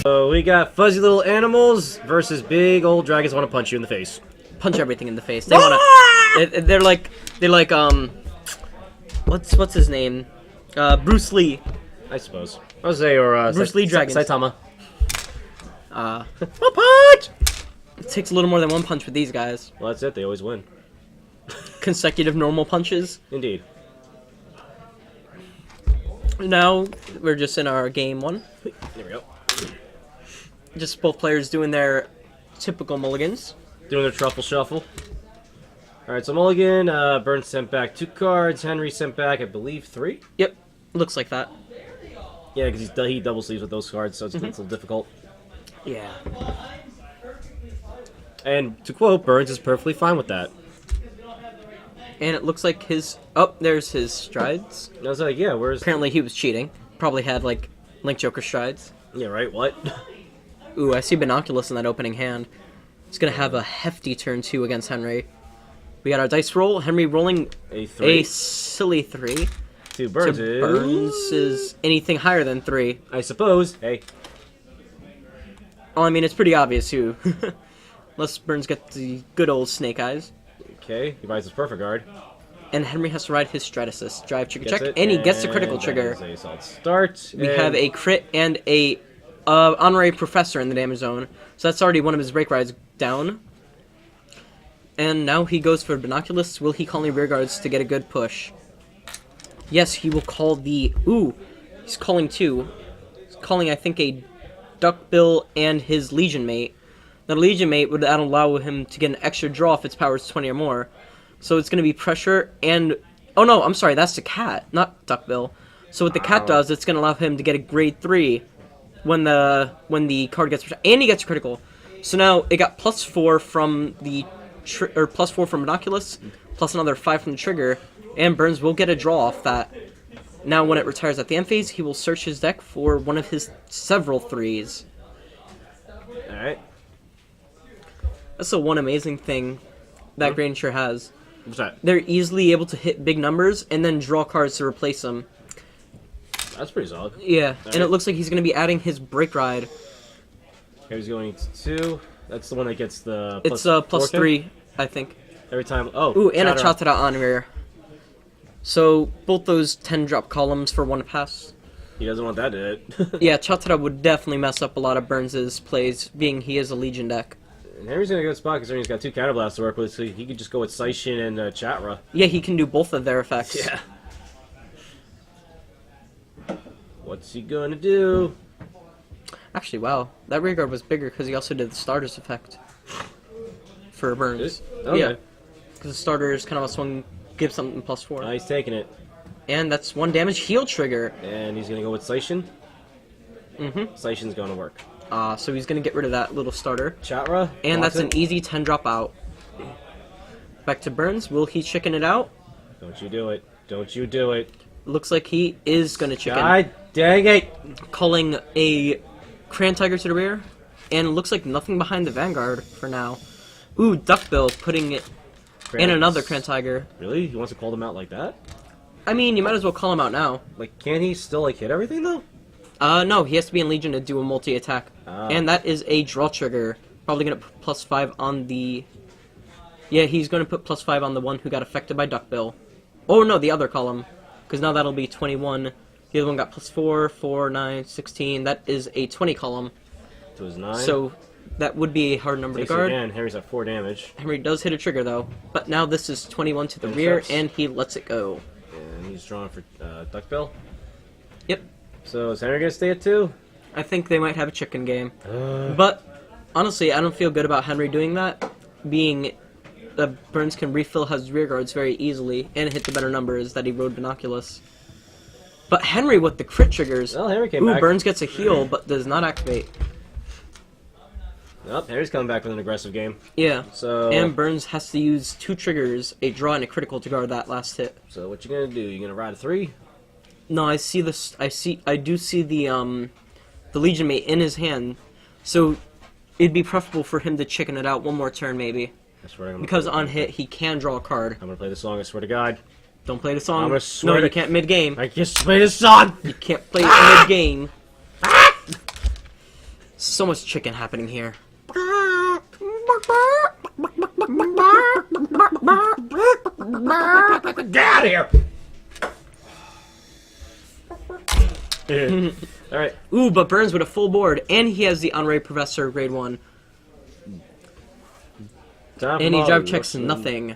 So we got fuzzy little animals versus big old dragons want to punch you in the face. Punch everything in the face. They wanna. They're like what's his name? Bruce Lee. I suppose. Jose or Bruce Lee dragons. Saitama. One punch. It takes a little more than one punch with these guys. Well, that's it. They always win. Consecutive normal punches. Indeed. Now we're just in our game one. There we go. Just both players doing their typical mulligans. Doing their truffle shuffle. Alright, so Mulligan, Burns sent back 2 cards. Henry sent back, I believe, 3? Yep, looks like that. Yeah, because he double sleeves with those cards, so it's a little difficult. Yeah. And to quote, Burns is perfectly fine with that. And it looks like his... Oh, there's his strides. I was like, yeah, where's... Apparently he was cheating. Probably had, like, Link Joker strides. Yeah, right, what? Ooh, I see Binoculus in that opening hand. He's gonna have a hefty turn 2 against Henry. We got our dice roll. Henry rolling a silly 3. To Burns. So Burns is anything higher than 3. I suppose. Hey. Well, I mean, it's pretty obvious who. Unless Burns gets the good old snake eyes. Okay, he buys his perfect guard. And Henry has to ride his Stratasys. Drive trigger Gets check. it, And he gets the critical that trigger. is a solid start. We have a crit and a honorary professor in the damage zone. So that's already one of his break rides down. And now he goes for Binoculus. Will he call any rear guards to get a good push? Yes, he will call the... Ooh, he's calling 2. He's calling, I think, a Duckbill and his Legion Mate. Now, the Legion Mate would allow him to get an extra draw if its power is 20 or more. So it's going to be pressure and... Oh, no, I'm sorry, that's the cat, not Duckbill. So what the cat does, it's going to allow him to get a grade 3 when the card gets... And he gets critical. So now it got +4 from the... +4 from Binoculus, plus another 5 from the trigger, and Burns will get a draw off that. Now, when it retires at the end phase, he will search his deck for one of his several 3s. Alright. That's the one amazing thing that Granger has. What's that? They're easily able to hit big numbers and then draw cards to replace them. That's pretty solid. Yeah, All and it looks like he's going to be adding his break ride. Okay, he's going to 2. That's the one that gets the It's +3, I think. every time. Oh, Ooh, and a Chatter. Chatara on rear. So, both those 10-drop columns for 1 pass. He doesn't want that to hit. Yeah, Chatara would definitely mess up a lot of Burns' plays, being he is a Legion deck. And Henry's in a good spot considering he's got 2 counterblasts to work with, so he could just go with Seishin and Chatra. Yeah, he can do both of their effects. Yeah. What's he gonna do? Actually, wow. That rearguard was bigger because he also did the starter's effect. For Burns. Okay. Yeah. Because the starters kind of a swing, give something +4. He's taking it. And that's 1 damage heal trigger. And he's gonna go with Seishin. Mm-hmm. Seishin's gonna work. So he's going to get rid of that little starter. Chatra. And that's an it. easy 10-drop out. Back to Burns. Will he chicken it out? Don't you do it. Don't you do it. Looks like he is going to chicken. God dang it! Calling a Cran Tiger to the rear. And it looks like nothing behind the Vanguard for now. Ooh, Duckbill putting it in another Cran Tiger. Really? He wants to call them out like that? I mean, you might as well call him out now. Like, can't he still, like, hit everything, though? No, he has to be in Legion to do a multi-attack. Oh. And that is a draw trigger. Probably going to put +5 on the... Yeah, he's going to put +5 on the one who got affected by Duckbill. Oh, no, the other column. Because now that'll be 21. The other one got +4, 4, 9, 16. That is a 20 column. To his 9. So that would be a hard number to guard. Again. Henry's at 4 damage. Henry does hit a trigger, though. But now this is 21 to the rear, and he lets it go. And he's drawing for Duckbill. Yep. So is Henry going to stay at 2? I think they might have a chicken game. But, honestly, I don't feel good about Henry doing that, being that Burns can refill his rear guards very easily, and hit the better numbers that he rode Binoculus. But Henry with the crit triggers. Well, Henry came back. Burns gets a heal, but does not activate. Nope, Henry's coming back with an aggressive game. Yeah. So And Burns has to use 2 triggers, a draw and a critical to guard that last hit. So what you gonna do? You gonna ride a 3? No, I see this. I do see the Legion Mate in his hand, so it'd be preferable for him to chicken it out one more turn, maybe. I swear I'm Because on hit, he can draw a card. I'm gonna play the song. I swear to God. Don't play the song. I'm gonna swear no, to- you can't mid-game. I just play the song. You can't play it mid-game. So much chicken happening here. Get out of here! Alright. Ooh, but Burns with a full board, and he has the Honorary Professor grade 1. And he drive checks nothing.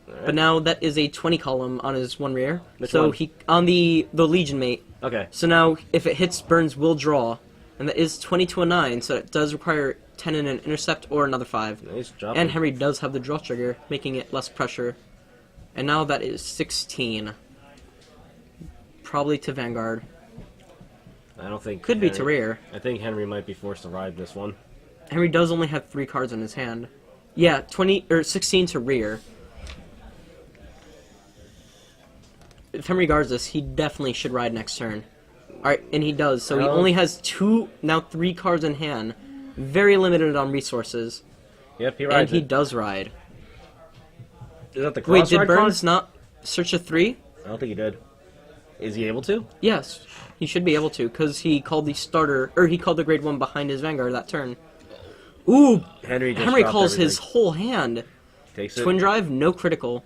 Right. But now that is a 20 column on his one rear. Which so one? he on the Legion mate. Okay. So now if it hits, Burns will draw. And that is 20 to a 9, so it does require 10 in an intercept or another 5. Nice job. And Henry does have the draw trigger, making it less pressure. And now that is 16. Probably to Vanguard. I don't think Could be to rear. I think Henry might be forced to ride this one. Henry does only have 3 cards in his hand. Yeah, 20 or 16 to rear. If Henry guards this, he definitely should ride next turn. Alright, and he does. So he only has 3 cards in hand. Very limited on resources. Yep, he rides And he it. does ride. Is that the Wait, cross did ride Burns card? not search a 3? I don't think he did. Is he able to? Yes, he should be able to, because he called the starter, or he called the grade 1 behind his Vanguard that turn. Ooh! Henry just Henry dropped calls his everything. whole hand. Takes it. Twin drive, no critical.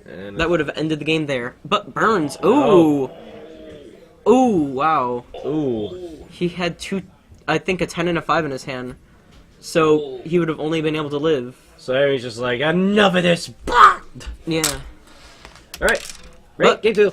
And That would have ended the game there. But Burns, ooh! Ooh, wow. Ooh. He had I think a 10 and a 5 in his hand. So he would have only been able to live. So Henry's just like, enough of this. Yeah. Alright. Great, But- game 2.